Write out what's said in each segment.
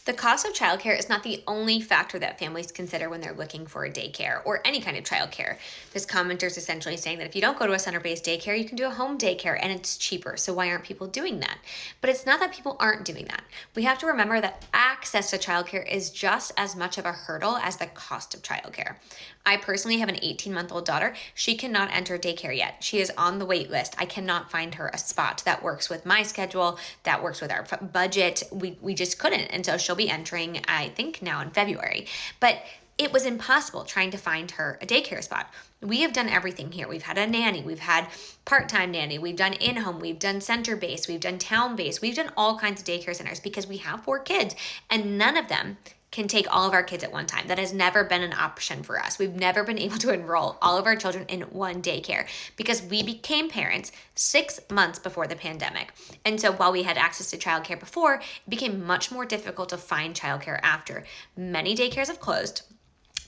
The cost of childcare is not the only factor that families consider when they're looking for a daycare or any kind of childcare. There's commenters essentially saying that if you don't go to a center-based daycare, you can do a home daycare and it's cheaper. So why aren't people doing that? But it's not that people aren't doing that. We have to remember that access to childcare is just as much of a hurdle as the cost of childcare. I personally have an 18-month-old daughter. She cannot enter daycare yet. She is on the wait list. I cannot find her a spot that works with my schedule, that works with our budget. We just couldn't. And so she'll be entering, I think, now in February. But it was impossible trying to find her a daycare spot. We have done everything here. We've had a nanny, we've had part-time nanny, we've done in-home, we've done center-based, we've done town-based, we've done all kinds of daycare centers because we have 4 kids and none of them can take all of our kids at one time. That has never been an option for us. We've never been able to enroll all of our children in one daycare because we became parents 6 months before the pandemic. And so while we had access to childcare before, it became much more difficult to find childcare after. Many daycares have closed.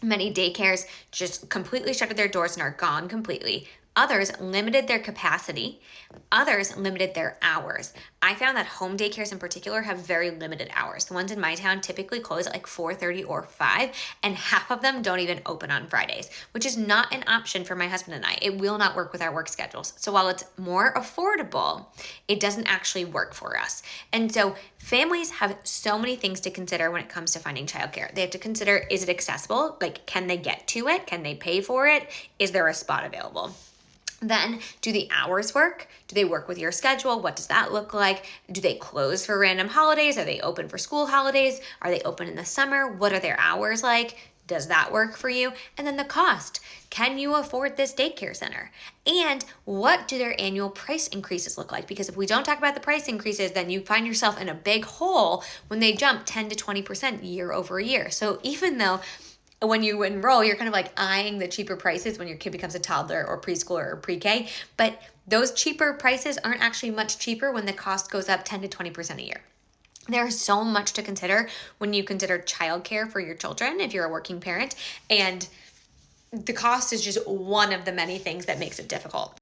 Many daycares just completely shuttered their doors and are gone completely. Others limited their capacity. Others limited their hours. I found that home daycares in particular have very limited hours. The ones in my town typically close at like 4:30 or 5, and half of them don't even open on Fridays, which is not an option for my husband and I. It will not work with our work schedules. So while it's more affordable, it doesn't actually work for us. And so families have so many things to consider when it comes to finding childcare. They have to consider, is it accessible? Like, can they get to it? Can they pay for it? Is there a spot available? Then, do the hours work? Do they work with your schedule? What does that look like? Do they close for random holidays? Are they open for school holidays? Are they open in the summer? What are their hours like? Does that work for you? And then the cost. Can you afford this daycare center? And what do their annual price increases look like? Because if we don't talk about the price increases, then you find yourself in a big hole when they jump 10 to 20% year over year. So even though when you enroll, you're kind of like eyeing the cheaper prices when your kid becomes a toddler or preschooler or pre-K, but those cheaper prices aren't actually much cheaper when the cost goes up 10 to 20% a year. There's so much to consider when you consider childcare for your children if you're a working parent, and the cost is just one of the many things that makes it difficult.